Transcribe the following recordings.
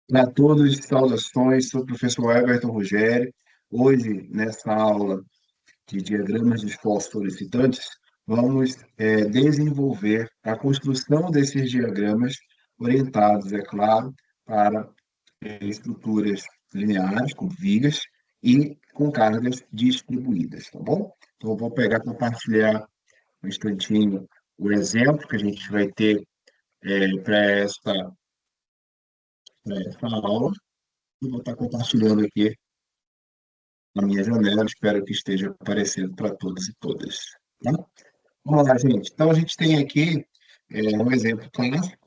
Para todos, saudações, sou o professor Everton Rogério. Hoje, nessa aula de diagramas de esforço solicitantes, vamos desenvolver a construção desses diagramas, orientados, é claro, para estruturas lineares, com vigas, e com cargas distribuídas, tá bom? Então, eu vou pegar e compartilhar um instantinho o exemplo que a gente vai ter para essa aula, e vou estar compartilhando aqui na minha janela, espero que esteja aparecendo para todos e todas. Tá? Vamos lá, gente. Então, a gente tem aqui um exemplo clássico,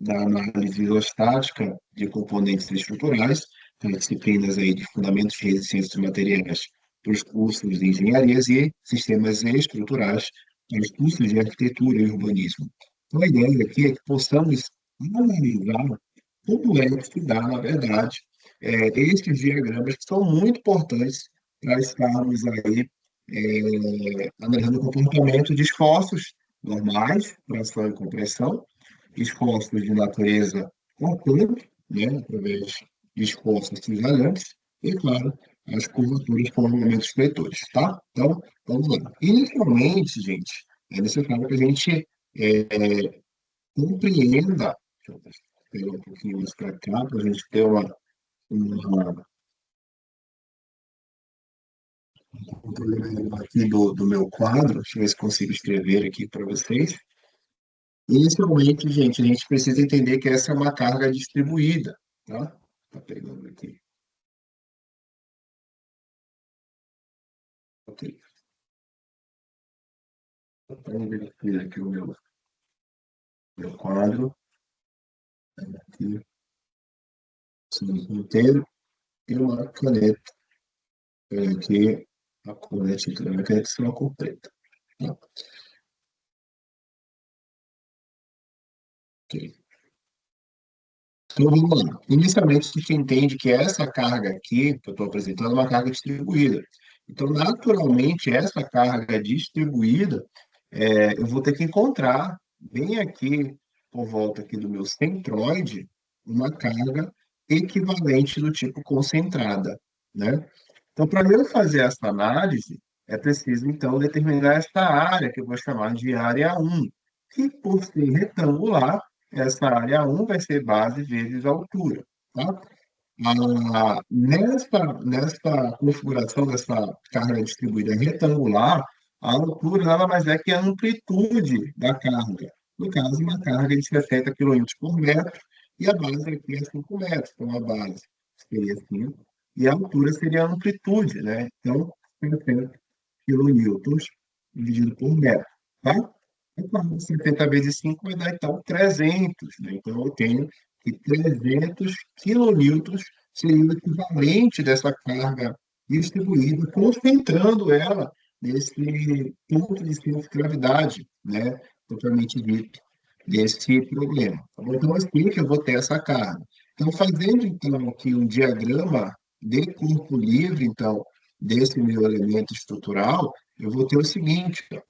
da análise isostática de componentes estruturais, para disciplinas aí de fundamentos de resistência de materiais para os cursos de engenharias e sistemas estruturais para os cursos de arquitetura e urbanismo. Então, a ideia aqui é que possamos analisar como é que se dá, na verdade, esses diagramas que são muito importantes para estarmos aí analisando o comportamento de esforços normais, tração e compressão, esforços de natureza constante, né, através de esforços cisalhantes, e, claro, as curvaturas com movimentos fletores, tá? Então, vamos lá. Inicialmente, gente, é necessário que a gente compreenda, deixa eu pegar um pouquinho mais para cá, para a gente ter uma um problema aqui do meu quadro, deixa eu ver se consigo escrever aqui para vocês. Inicialmente, gente, a gente precisa entender que essa é uma carga distribuída, tá? Tá pegando aqui. Ok. Vamos verificar aqui o meu quadro, aqui, sim, inteiro, e uma caneta, aqui, a cor da tinta da minha caneta será uma cor preta, tá? Ok. Então, vamos lá. Inicialmente, a gente entende que essa carga aqui, que eu estou apresentando, é uma carga distribuída. Então, naturalmente, essa carga distribuída, eu vou ter que encontrar, bem aqui, por volta aqui do meu centroide, uma carga equivalente do tipo concentrada, né? Então, para eu fazer essa análise, é preciso, então, determinar essa área, que eu vou chamar de área um, que, por ser retangular, essa área um vai ser base vezes altura, tá? Nessa configuração dessa carga distribuída retangular, a altura nada mais é que a amplitude da carga. No caso, uma carga de 60 quilômetros por metro, e a base aqui é 5 metros, então a base seria 5, e a altura seria a amplitude, né? Então, 60 quilonewtons dividido por metro, tá? Então, 70 vezes 5 vai dar, então, 300, né? Então, eu tenho que 300 quilonewtons seria o equivalente dessa carga distribuída, concentrando ela nesse ponto de centro de gravidade, né? Propriamente dito, desse problema. Tá bom? Então, assim que eu vou ter essa carga. Então, fazendo, então, aqui um diagrama de corpo livre, então, desse meu elemento estrutural, eu vou ter o seguinte, ó,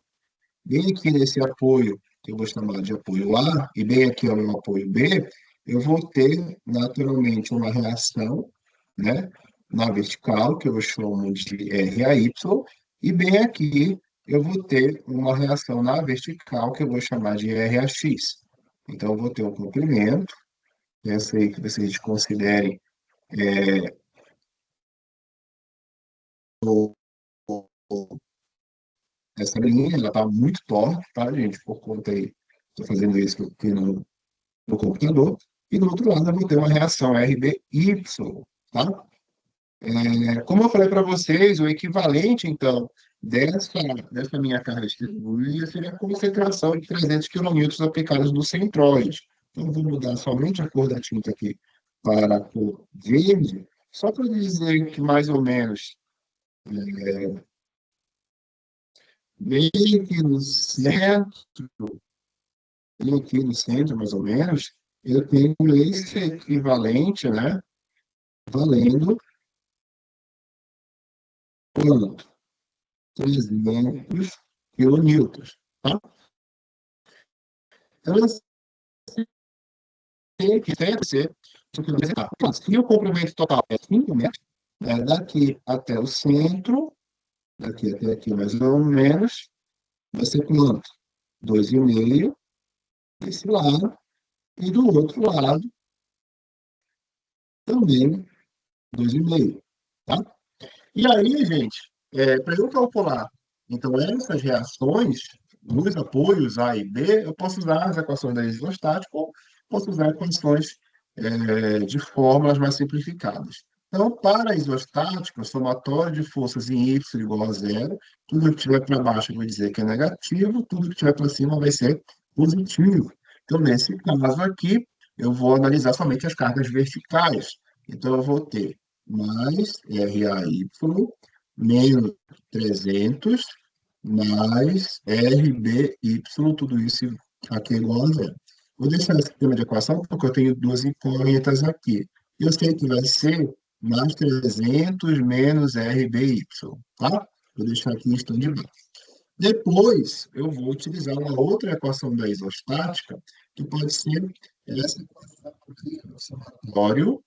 bem aqui nesse apoio, que eu vou chamar de apoio A, e bem aqui ó, no apoio B, eu vou ter naturalmente uma reação, né, na vertical, que eu chamo de RAY, e bem aqui eu vou ter uma reação na vertical, que eu vou chamar de RAX. Então, eu vou ter um comprimento, essa aí que vocês considerem essa linha, ela está muito torta, tá, gente? Por conta aí, estou fazendo isso aqui no computador. E do outro lado, eu vou ter uma reação RBY, tá? Como eu falei para vocês, o equivalente, então, dessa minha carga distribuída seria a concentração de 300 quilonewtons aplicados no centroide. Então, eu vou mudar somente a cor da tinta aqui para a cor verde, só para dizer que mais ou menos, bem aqui no centro, bem aqui no centro, mais ou menos, eu tenho esse equivalente, né, valendo quanto? 300 quilonewtons, tá? Então, tem que ser que eu vou apresentar. Então, se o comprimento total é 5 metros, daqui até o centro, daqui até aqui mais ou menos, vai ser quanto? 2,5 desse lado, e do outro lado também 2,5, tá? E aí, gente, para eu calcular, então, essas reações, nos apoios A e B, eu posso usar as equações da isostática ou posso usar equações de fórmulas mais simplificadas. Então, para a isostática, o somatório de forças em y igual a zero, tudo que estiver para baixo eu vou dizer que é negativo, tudo que estiver para cima vai ser positivo. Então, nesse caso aqui, eu vou analisar somente as cargas verticais. Então, eu vou ter mais RAY menos 300 mais RBY, tudo isso aqui é igual a zero. Vou deixar esse sistema de equação porque eu tenho duas incógnitas aqui. Eu sei que vai ser mais 300 menos RBY, tá? Vou deixar aqui em stand-by. Depois, eu vou utilizar uma outra equação da isostática, que pode ser essa equação aqui, o somatório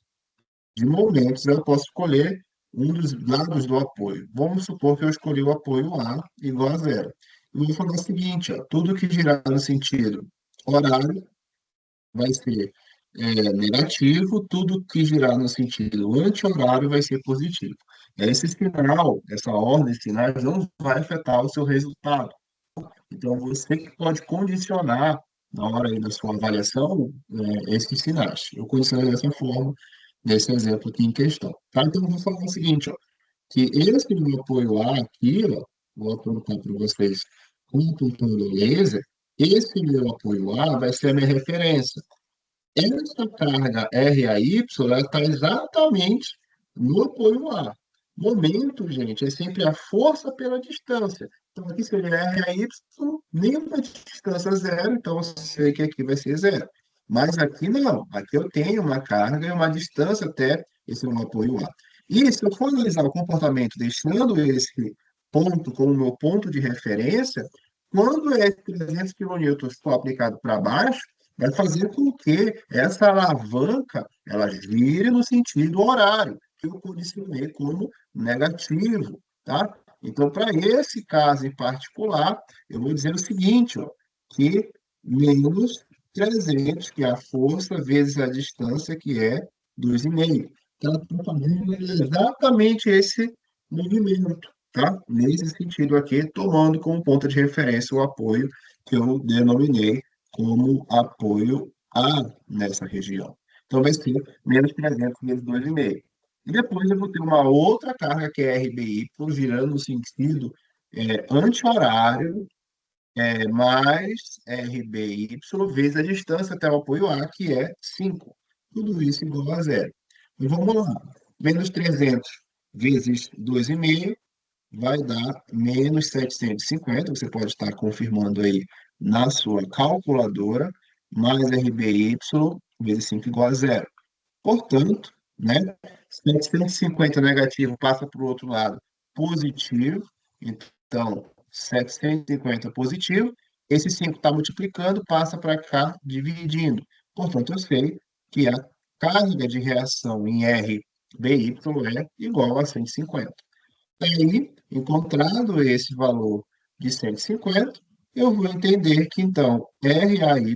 de momentos, eu posso escolher um dos lados do apoio. Vamos supor que eu escolhi o apoio A igual a zero. Eu vou falar o seguinte, ó, tudo que girar no sentido horário vai ser negativo, tudo que girar no sentido anti-horário vai ser positivo. Esse sinal, essa ordem de sinais não vai afetar o seu resultado. Então, você que pode condicionar, na hora aí da sua avaliação, esses sinais. Eu condicionei dessa forma, nesse exemplo aqui em questão. Tá? Então, eu vou falar o seguinte, ó, que esse meu apoio A aqui, ó, vou apontar para vocês com o apontando laser, esse meu apoio A vai ser a minha referência. Essa carga RAY, ela está exatamente no apoio A. Momento, gente, é sempre a força pela distância. Então, aqui seria RAY, mesmo a distância zero, então eu sei que aqui vai ser zero. Mas aqui não, aqui eu tenho uma carga e uma distância até esse meu apoio A. E se eu for analisar o comportamento deixando esse ponto como meu ponto de referência, quando esse 300 kN for aplicado para baixo, vai fazer com que essa alavanca ela gire no sentido horário, que eu condicionei como negativo, tá? Então, para esse caso em particular, eu vou dizer o seguinte, ó, que menos 300, que é a força, vezes a distância, que é 2,5. Então, estou fazendo exatamente esse movimento, tá? Nesse sentido aqui, tomando como ponto de referência o apoio que eu denominei como apoio A nessa região. Então, vai ser menos 300 vezes 2,5. E depois eu vou ter uma outra carga, que é RBY, girando no sentido anti-horário, mais RBY vezes a distância até o apoio A, que é 5. Tudo isso igual a zero. Então, vamos lá. Menos 300 vezes 2,5 vai dar menos 750. Você pode estar confirmando aí na sua calculadora, mais RBY vezes 5 igual a zero. Portanto, né, 750 negativo passa para o outro lado positivo, então 750 positivo, esse 5 está multiplicando, passa para cá dividindo. Portanto, eu sei que a carga de reação em RBY é igual a 150. Aí, encontrado esse valor de 150, eu vou entender que, então, RAY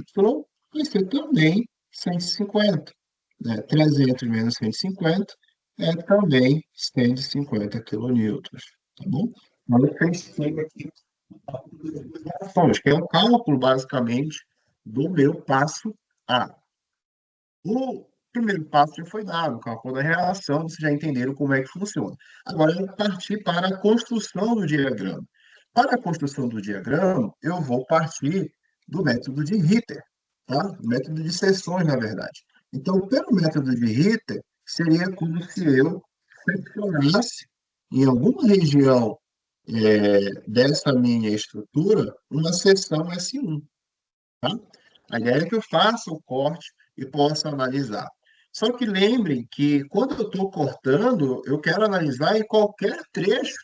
vai ser também 150. Né? 300 menos 150 é também 150 quilonewtons. Tá bom? Então, eu pensei aqui, que é o cálculo, basicamente, do meu passo A. O primeiro passo já foi dado, o cálculo da reação, vocês já entenderam como é que funciona. Agora, eu vou partir para a construção do diagrama. Para a construção do diagrama, eu vou partir do método de Ritter, tá? O método de seções, na verdade. Então, pelo método de Ritter, seria como se eu seccionasse em alguma região dessa minha estrutura uma seção S1. Tá? A ideia é que eu faça o corte e possa analisar. Só que lembrem que quando eu estou cortando, eu quero analisar em qualquer trecho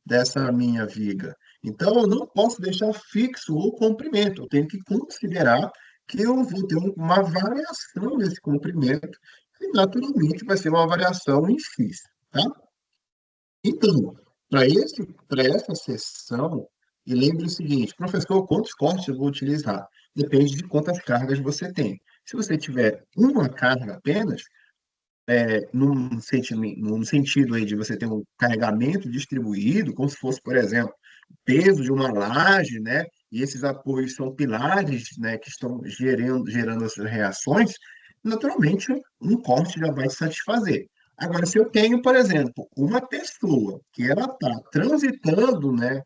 dessa minha viga. Então, eu não posso deixar fixo o comprimento. Eu tenho que considerar que eu vou ter uma variação desse comprimento e naturalmente vai ser uma variação em X, tá? Então, para essa sessão, e lembre o seguinte, professor, quantos cortes eu vou utilizar? Depende de quantas cargas você tem. Se você tiver uma carga apenas, num sentido aí de você ter um carregamento distribuído, como se fosse, por exemplo, peso de uma laje, né? E esses apoios são pilares, né, que estão gerando essas reações, naturalmente um corte já vai te satisfazer. Agora, se eu tenho, por exemplo, uma pessoa que ela está transitando, né,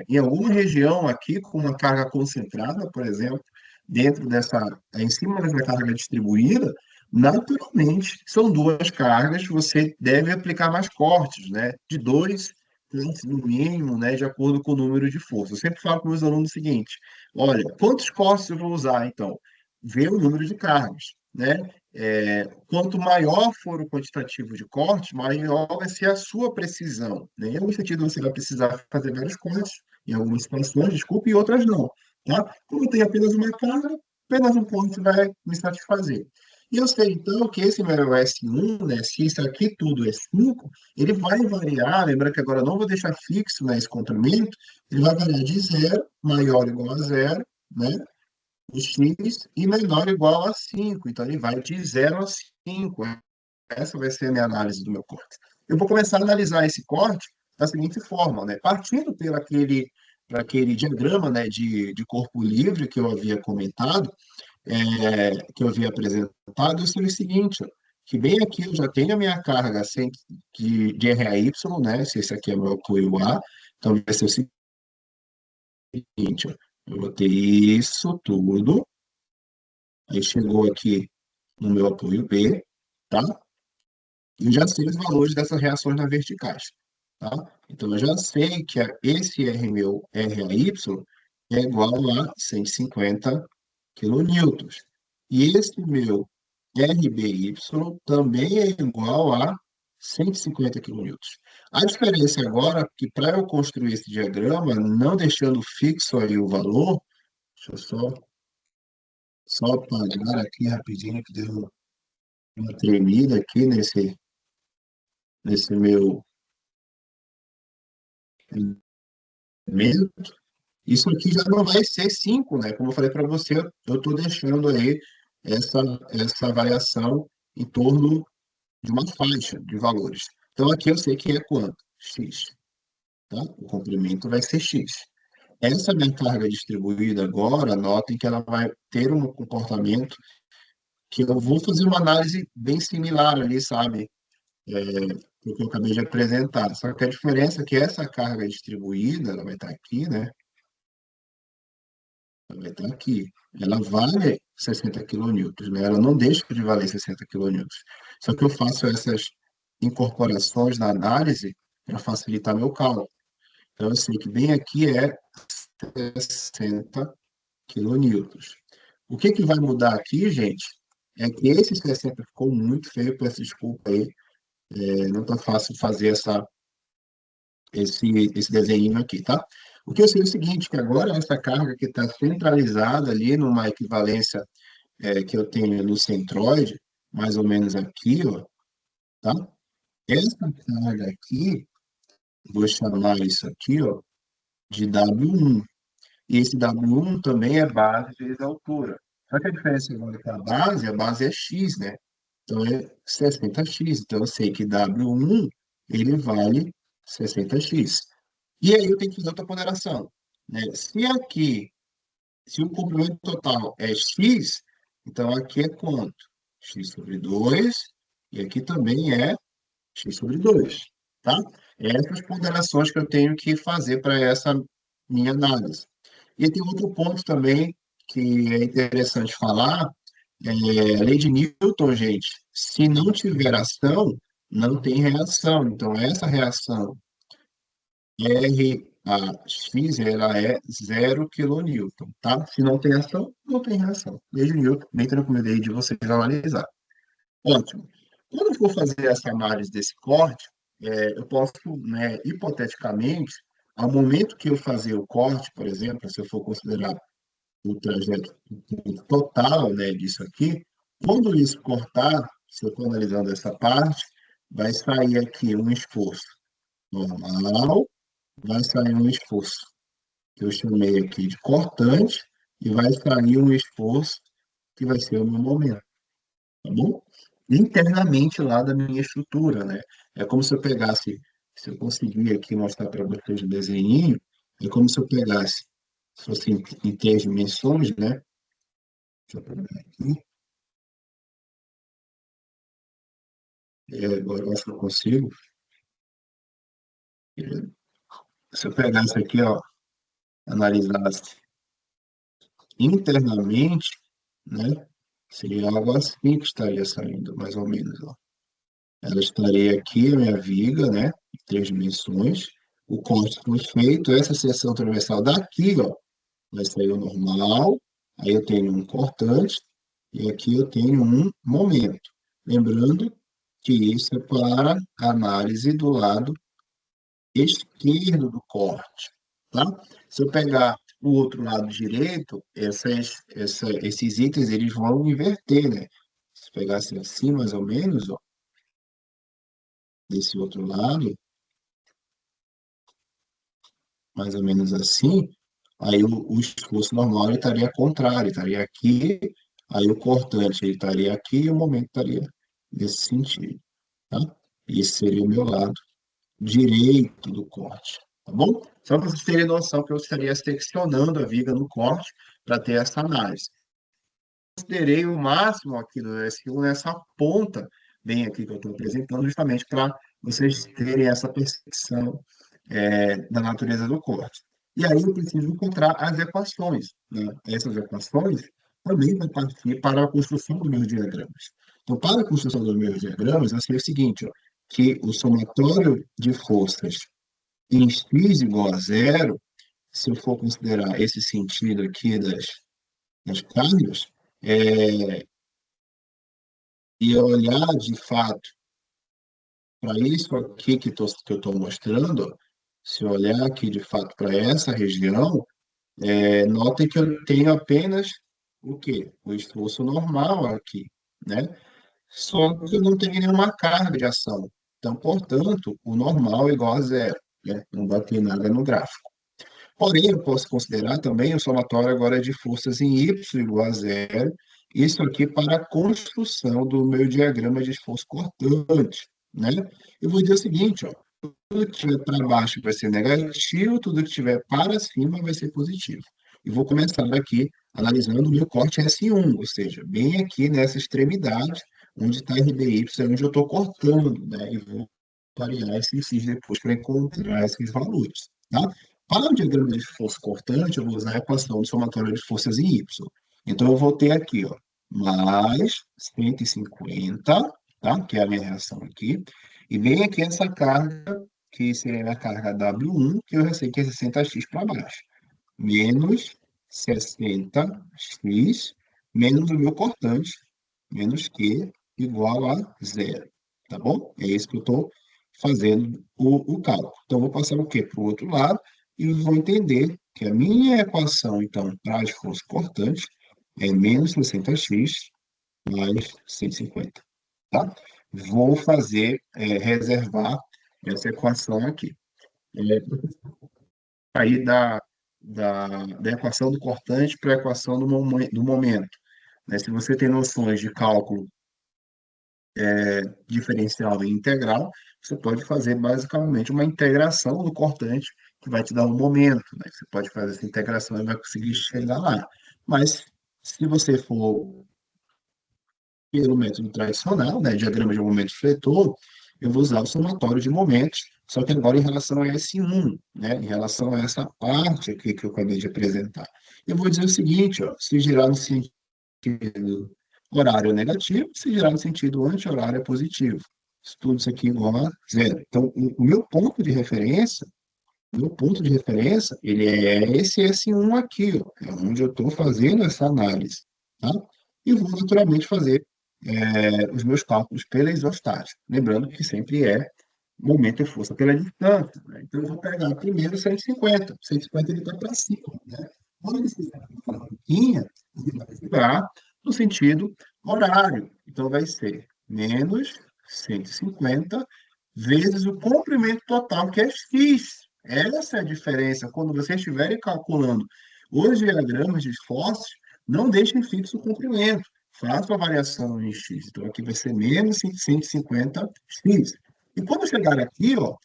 em alguma região aqui com uma carga concentrada, por exemplo, dentro dessa, em cima dessa carga distribuída, naturalmente, são duas cargas, você deve aplicar mais cortes, né? De dois cortes no mínimo, né? De acordo com o número de força. Eu sempre falo para os meus alunos o seguinte: olha, quantos cortes eu vou usar, então? Vê o número de cargas, né? Quanto maior for o quantitativo de cortes, maior vai ser a sua precisão, né? Em algum sentido, você vai precisar fazer vários cortes, em algumas situações, desculpe, e outras não, tá? Como eu tenho apenas uma carga, apenas um corte vai me satisfazer. E eu sei, então, que esse meu S1, né, se isso aqui tudo é 5, ele vai variar, lembrando que agora eu não vou deixar fixo, né, esse comprimento, ele vai variar de zero, maior ou igual a zero, né, o x, e menor ou igual a 5. Então, ele vai de zero a 5. Essa vai ser a minha análise do meu corte. Eu vou começar a analisar esse corte da seguinte forma, né, partindo por aquele diagrama, né, de corpo livre que eu havia comentado, que eu havia apresentado, eu sei o seguinte, ó, que bem aqui eu já tenho a minha carga de RAY, né? Se esse aqui é meu apoio A, então vai ser o seguinte, ó, eu vou ter isso tudo, aí chegou aqui no meu apoio B, tá? E eu já sei os valores dessas reações na verticais, tá? Então eu já sei que esse R meu RAY é igual a 150 quilonewtons. E esse meu RBY também é igual a 150 quilonewtons. A diferença agora é que para eu construir esse diagrama, não deixando fixo aí o valor, deixa eu só apagar aqui rapidinho, que deu uma tremida aqui nesse meu elemento. Isso aqui já não vai ser 5, né? Como eu falei para você, eu estou deixando aí essa, essa variação em torno de uma faixa de valores. Então, aqui eu sei que é quanto? X, tá? O comprimento vai ser X. Essa minha carga distribuída agora, notem que ela vai ter um comportamento que eu vou fazer uma análise bem similar ali, sabe? Do que eu acabei de apresentar. Só que a diferença é que essa carga distribuída, ela vai estar aqui, né? Ela vai estar aqui. Ela vale 60 quilonewtons, né? Ela não deixa de valer 60 quilonewtons. Só que eu faço essas incorporações na análise para facilitar meu cálculo. Então, eu sei que bem aqui é 60 quilonewtons. O que que vai mudar aqui, gente, é que esse 60 ficou muito feio, peço desculpa aí, não está fácil fazer esse desenho aqui, tá? O que eu sei é o seguinte, que agora essa carga que está centralizada ali numa equivalência que eu tenho no centroide, mais ou menos aqui, ó, tá? Essa carga aqui, vou chamar isso aqui, ó, de W1. E esse W1 também é base vezes altura. Só que a diferença agora é que a base é X, né? Então é 60x. Então eu sei que W1 ele vale 60x. E aí eu tenho que fazer outra ponderação, né? Se o comprimento total é x, então aqui é quanto? X sobre 2, e aqui também é x sobre 2, tá? Essas ponderações que eu tenho que fazer para essa minha análise. E tem outro ponto também que é interessante falar, a lei de Newton, gente, se não tiver ação, não tem reação. Então, essa reação RAX, ela é 0 kN, tá? Se não tem ação, não tem reação. Lei de Newton, bem tranquilo aí de vocês analisar. Ótimo. Quando eu for fazer essa análise desse corte, eu posso, né, hipoteticamente, ao momento que eu fazer o corte, por exemplo, se eu for considerar o trajeto total, né, disso aqui, Quando isso cortar, se eu estou analisando essa parte, vai sair aqui um esforço normal, vai sair um esforço que eu chamei aqui de cortante, e vai sair um esforço que vai ser o meu momento, tá bom? Internamente lá da minha estrutura, né? É como se eu pegasse, se eu conseguir aqui mostrar para vocês o desenho, é como se eu pegasse, se fosse em três dimensões, né? Deixa eu pegar aqui, agora eu acho que eu consigo. Se eu pegasse aqui, ó, analisasse internamente, né? Seria algo assim que estaria saindo, mais ou menos, ó. Ela estaria aqui, a minha viga, né? Em três dimensões. O corte foi feito, essa seção transversal daqui, ó, vai sair o normal. Aí eu tenho um cortante e aqui eu tenho um momento. Lembrando que isso é para análise do lado esquerdo do corte, tá? Se eu pegar o outro lado direito, esses itens eles vão inverter, né? Se pegasse assim, mais ou menos, ó, desse outro lado, mais ou menos assim, aí o esforço normal ele estaria contrário, estaria aqui, aí o cortante ele estaria aqui e o momento estaria nesse sentido, tá? Esse seria o meu lado direito do corte, tá bom? Só para vocês terem noção que eu estaria seccionando a viga no corte para ter essa análise. Considerei o máximo aqui do S1 nessa ponta, bem aqui que eu estou apresentando, justamente para vocês terem essa percepção da natureza do corte. E aí eu preciso encontrar as equações, né? Essas equações também vão partir para a construção dos meus diagramas. Então, para a construção dos meus diagramas, eu sei o seguinte, ó, que o somatório de forças em x igual a zero, se eu for considerar esse sentido aqui das cargas, é, e olhar de fato para isso aqui que eu estou mostrando, se eu olhar aqui de fato para essa região, notem que eu tenho apenas o quê? O esforço normal aqui, né? Só que eu não tenho nenhuma carga de ação. Então, portanto, o normal é igual a zero, né? Não vai ter nada no gráfico. Porém, eu posso considerar também o somatório agora de forças em y igual a zero, isso aqui para a construção do meu diagrama de esforço cortante, né? Eu vou dizer o seguinte, ó, tudo que estiver para baixo vai ser negativo, tudo que estiver para cima vai ser positivo. E vou começar aqui analisando o meu corte S1, ou seja, bem aqui nessa extremidade, onde está RBY, onde eu estou cortando, né? E vou variar esses X depois para encontrar esses valores, tá? Para o diagrama de força cortante, eu vou usar a equação do somatório de forças em Y. Então, eu vou ter aqui, ó, mais 150, tá? Que é a minha reação aqui. E vem aqui essa carga, que seria a carga W1, que eu já sei que é 60x para baixo. Menos 60x, menos o meu cortante, menos Q, igual a zero. Tá bom? É isso que eu estou fazendo o cálculo. Então, eu vou passar o quê? Para o outro lado e vou entender que a minha equação, então, para esforço cortante é menos 60x mais 150, tá? Vou fazer, reservar essa equação aqui. É, aí da equação do cortante para a equação do momento, né? Se você tem noções de cálculo diferencial e integral, você pode fazer basicamente uma integração do cortante que vai te dar um momento, né? Você pode fazer essa integração e vai conseguir chegar lá. Mas se você for pelo método tradicional, né, diagrama de momento fletor, eu vou usar o somatório de momentos, só que agora em relação a S1, né, em relação a essa parte aqui que eu acabei de apresentar. Eu vou dizer o seguinte, ó, se girar no sentido horário é negativo, se girar no sentido anti-horário é positivo. Tudo isso aqui igual a zero. Então, o meu ponto de referência, ele é esse S1 aqui, ó, é onde eu estou fazendo essa análise, tá? E vou naturalmente fazer os meus cálculos pela isostática. Lembrando que sempre é momento e força pela distância, né? Então, eu vou pegar primeiro 150. 150 ele está para cima, né? Quando ele ficar uma pouquinho, ele vai virar no sentido horário. Então, vai ser menos 150 vezes o comprimento total, que é x. Essa é a diferença. Quando vocês estiverem calculando os diagramas de esforços, não deixem fixo o comprimento. Faça a variação em x. Então, aqui vai ser menos 150x. E quando chegar aqui, ó,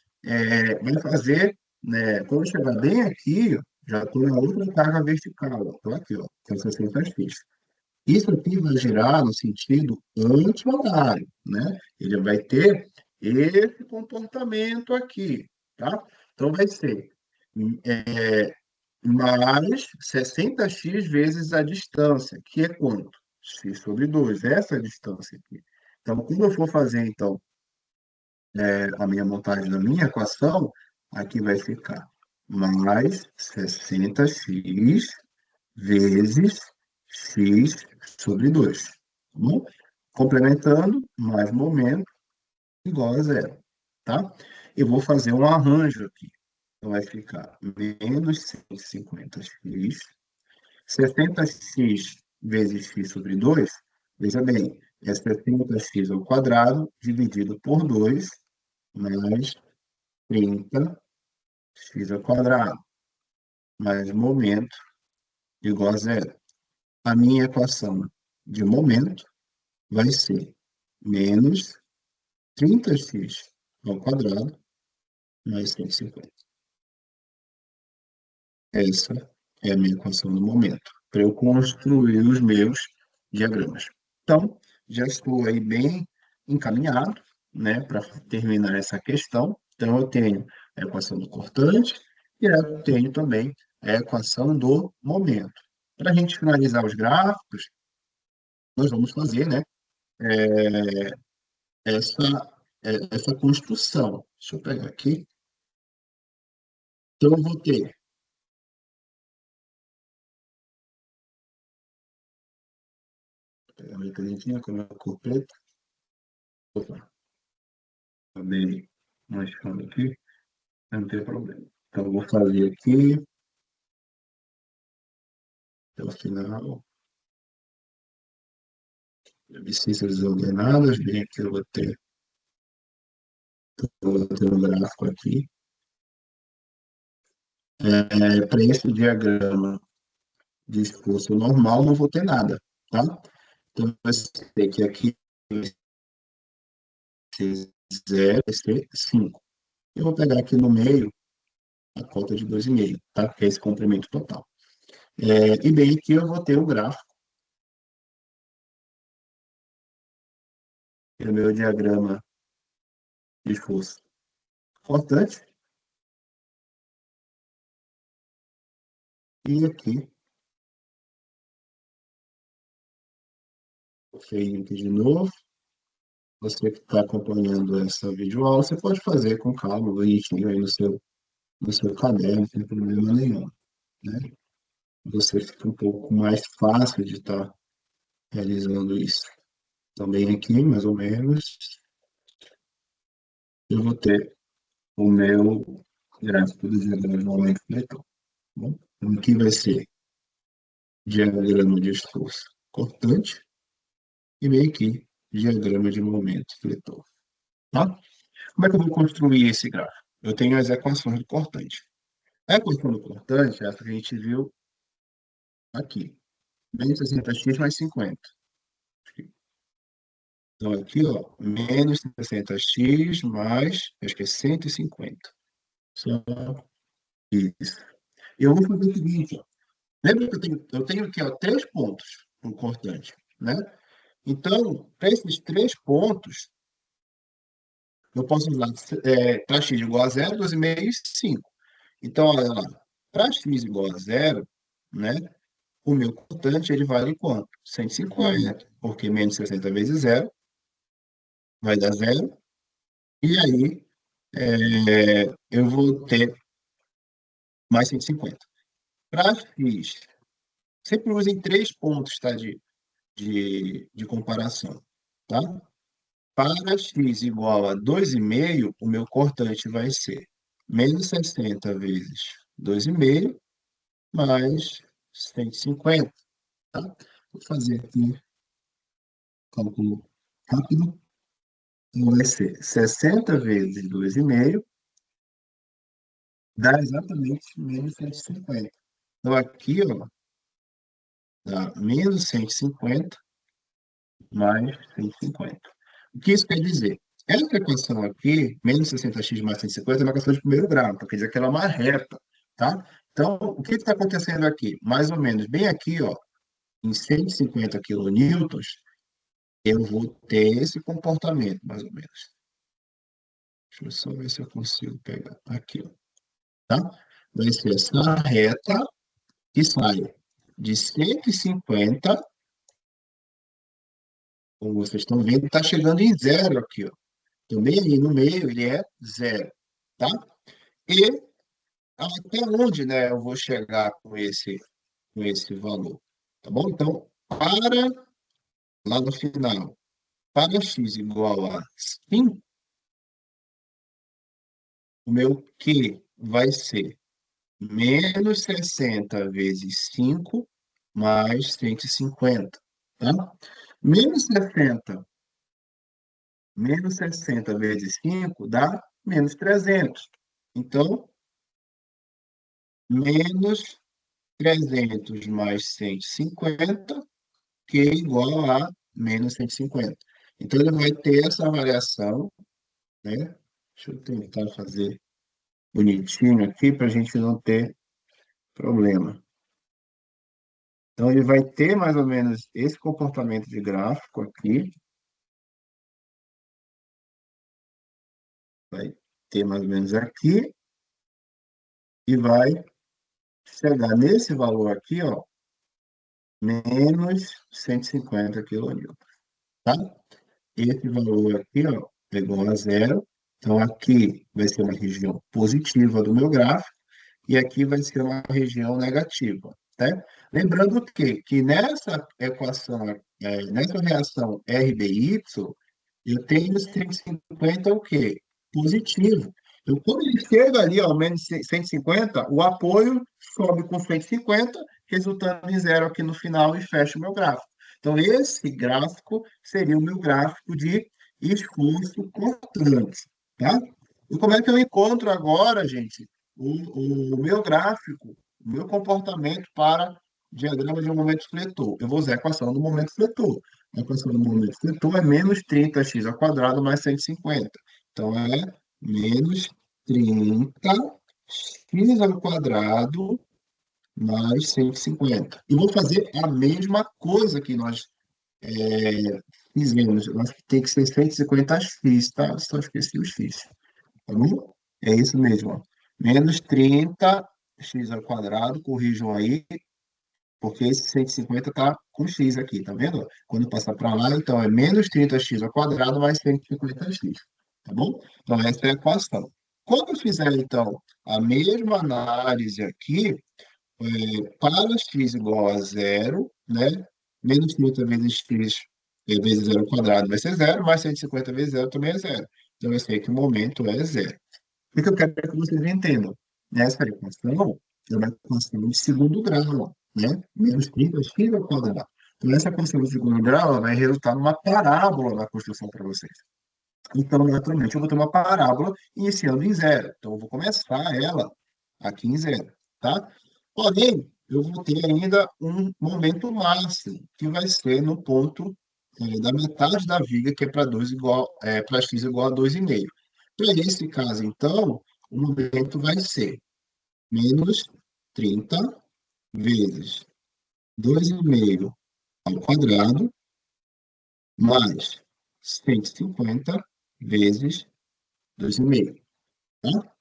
vai fazer, né, quando chegar bem aqui, ó, já estou na outra carga vertical. Estou aqui, ó, que é 60x. Isso aqui vai girar no sentido anti-horário, né? Ele vai ter esse comportamento aqui, tá? Então, vai ser é, mais 60x vezes a distância, que é quanto? X sobre 2, essa é a distância aqui. Então, quando eu for fazer, então, a minha montagem da minha equação, aqui vai ficar mais 60x vezes x sobre 2. Tá bom? Complementando, mais momento igual a zero. Tá? Eu vou fazer um arranjo aqui. Então, vai ficar menos 150x, 60x vezes x sobre 2. Veja bem, é 60x ao quadrado dividido por 2 mais 30x ao quadrado, mais momento igual a zero. A minha equação de momento vai ser menos 30x ao quadrado mais 150. Essa é a minha equação do momento, para eu construir os meus diagramas. Então, já estou aí bem encaminhado, né, para terminar essa questão. Então, eu tenho a equação do cortante e eu tenho também a equação do momento. Para a gente finalizar os gráficos, nós vamos fazer, né, essa, essa construção. Deixa eu pegar aqui. Então, eu vou ter. Pegar a minha canetinha com a minha cor preta. Opa, acabei manchando aqui. Não tem problema. Então, eu vou fazer aqui, até o final. Licenças desordenadas. Bem aqui eu vou ter um gráfico aqui. Para esse diagrama de esforço normal, não vou ter nada, tá? Então, vai ser que aqui vai ser 0, vai ser 5. Eu vou pegar aqui no meio a cota de 2,5, tá? Que é esse comprimento total. E bem aqui eu vou ter o gráfico, que é o meu diagrama de esforço. Importante. E aqui, o aqui de novo. Você que está acompanhando essa videoaula, você pode fazer com calma, bonitinho aí no seu caderno, não tem problema nenhum, né? Você fica um pouco mais fácil de estar realizando isso. Também aqui, mais ou menos, eu vou ter o meu gráfico do diagrama de momento fletor, tá bom? Então, aqui vai ser diagrama de esforço cortante e bem aqui, diagrama de momento fletor, tá? Como é que eu vou construir esse gráfico? Eu tenho as equações do cortante. A equação do cortante, essa que a gente viu aqui, menos 60x mais 50. Então, aqui, ó, menos 60x mais, acho que é 150. Só isso. Eu vou fazer o seguinte, ó. Lembra que eu tenho aqui, ó, 3 pontos no cortante, né? Então, para esses 3 pontos, eu posso usar para x igual a 0, 2,5 e 5. Então, olha lá, para x igual a 0, né? O meu cortante, ele vale quanto? 150, porque menos 60 vezes 0 vai dar 0. E aí, eu vou ter mais 150. Para x, sempre usem 3 pontos, tá, de comparação, tá? Para x igual a 2,5, o meu cortante vai ser menos 60 vezes 2,5 mais 150, tá? Vou fazer aqui cálculo rápido. Então, vai ser 60 vezes 2,5 dá exatamente menos 150. Então, aqui, ó, dá menos 150 mais 150. O que isso quer dizer? Essa equação aqui, menos 60x mais 150, é uma equação de primeiro grau, então quer dizer que ela é uma reta, tá? Então, o que está acontecendo aqui? Mais ou menos, bem aqui, ó, em 150 quilonewtons, eu vou ter esse comportamento, mais ou menos. Deixa eu só ver se eu consigo pegar aqui, ó, tá? Vai ser essa reta que sai de 150, como vocês estão vendo, está chegando em zero aqui, ó. Também ali no meio ele é zero, tá? E até onde, né, eu vou chegar com esse valor, tá bom? Então, para lá no final, para x igual a 5, o meu Q vai ser menos 60 vezes 5 mais 150, tá? Menos 60, menos 60 vezes 5 dá menos 300. Então, menos 300 mais 150, que é igual a menos 150. Então, ele vai ter essa variação, né? Deixa eu tentar fazer bonitinho aqui para a gente não ter problema. Então, ele vai ter mais ou menos esse comportamento de gráfico aqui, vai ter mais ou menos aqui, e vai chegar nesse valor aqui, ó, menos 150 quilonewtons, tá? Esse valor aqui, ó, é igual a zero. Então, aqui vai ser uma região positiva do meu gráfico e aqui vai ser uma região negativa, né? Lembrando que nessa equação, nessa reação RBY, eu tenho 150 o quê? Positivo. Então, quando ele chega ali ao menos 150, o apoio sobe com 150, resultando em zero aqui no final e fecha o meu gráfico. Então, esse gráfico seria o meu gráfico de esforço constante, tá? E como é que eu encontro agora, gente, o meu gráfico, o meu comportamento para diagrama de um momento fletor? Eu vou usar a equação do momento fletor. A equação do momento fletor é menos 30x ao quadrado mais 150. Então, é menos 30x ao quadrado mais 150. E vou fazer a mesma coisa que nós fizemos. Eu acho que tem que ser 150x, tá? Só esqueci os x. Tá bom? É isso mesmo, ó. Menos 30x ao quadrado, corrijam aí, porque esse 150 está com x aqui, tá vendo? Quando passar para lá, então é menos 30x ao quadrado mais 150x, tá bom? Então, essa é a equação. Quando eu fizer, então, a mesma análise aqui, para x igual a zero, né? Menos 30 vezes x vezes zero ao quadrado vai ser zero, mais 150 vezes zero também é zero. Então, eu sei que o momento é zero. O que eu quero que vocês entendam? Nessa equação, é uma equação de segundo grau, né? Menos 30x ao quadrado. Então, essa equação de segundo grau ela vai resultar numa parábola na construção para vocês. Então, naturalmente, eu vou ter uma parábola iniciando em zero. Então, eu vou começar ela aqui em zero, tá? Porém, eu vou ter ainda um momento máximo, que vai ser no ponto da metade da viga, que é para para x igual a 2,5. Para esse caso, então, o momento vai ser menos 30 vezes 2,5 ao quadrado, mais 150 vezes 2,5, tá?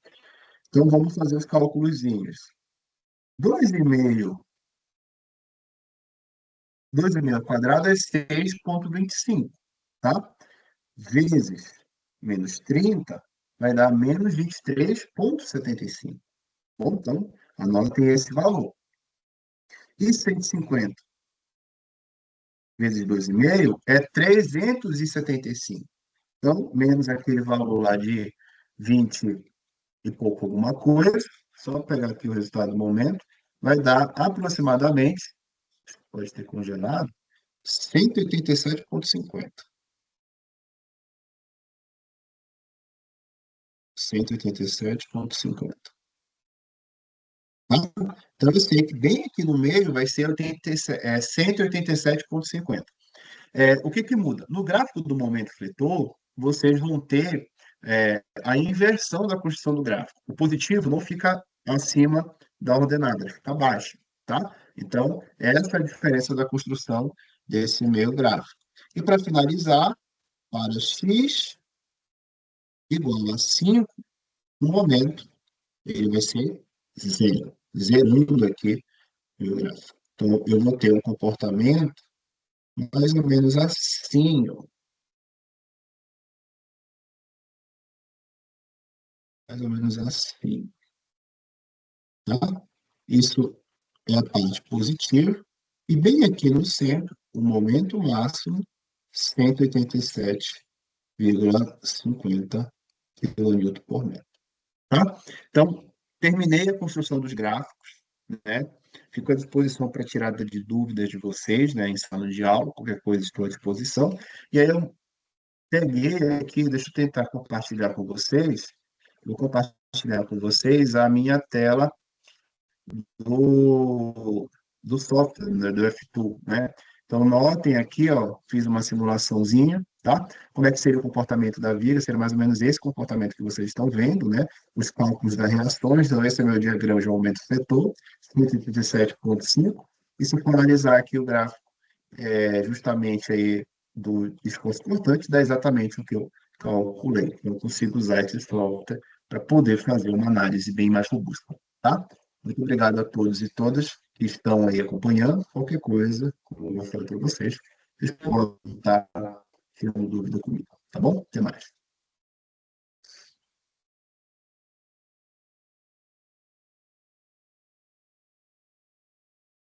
Então, vamos fazer os cálculozinhos. 2,5, 2,5 ao quadrado é 6,25, tá? Vezes menos 30 vai dar menos 23,75. Bom, então, anotem esse valor. E 150 vezes 2,5 é 375. Então, menos aquele valor lá de 20 e pouco alguma coisa, só pegar aqui o resultado do momento, vai dar aproximadamente, pode ter congelado, 187,50. 187,50. Tá? Então, eu sei que bem aqui no meio vai ser 187,50. O que que muda? No gráfico do momento fletor, vocês vão ter a inversão da construção do gráfico. O positivo não fica acima da ordenada, ele fica abaixo, tá? Então, essa é a diferença da construção desse meio gráfico. E para finalizar, para x igual a 5, no momento, ele vai ser zero, zerando aqui o meu gráfico. Então, eu vou ter um comportamento mais ou menos assim, ó, mais ou menos assim, tá? Isso é a parte positiva. E bem aqui no centro, o momento máximo, 187,50 kN por metro, tá? Então, terminei a construção dos gráficos, né? Fico à disposição para tirada de dúvidas de vocês, né, em sala de aula, qualquer coisa estou à disposição. E aí eu peguei aqui, deixa eu tentar compartilhar com vocês, vou compartilhar com vocês a minha tela do software, né, do F2, né? Então, notem aqui, ó, fiz uma simulaçãozinha, tá? Como é que seria o comportamento da viga? Seria mais ou menos esse comportamento que vocês estão vendo, né? Os cálculos das reações. Então, esse é meu diagrama de aumento setor, 137,5. E se for analisar aqui o gráfico, justamente aí do esforço cortante, dá exatamente o que eu calculei. Eu consigo usar esse software para poder fazer uma análise bem mais robusta, tá? Muito obrigado a todos e todas que estão aí acompanhando. Qualquer coisa, como eu falei para vocês, vocês podem estar tirando dúvida comigo, tá bom? Até mais.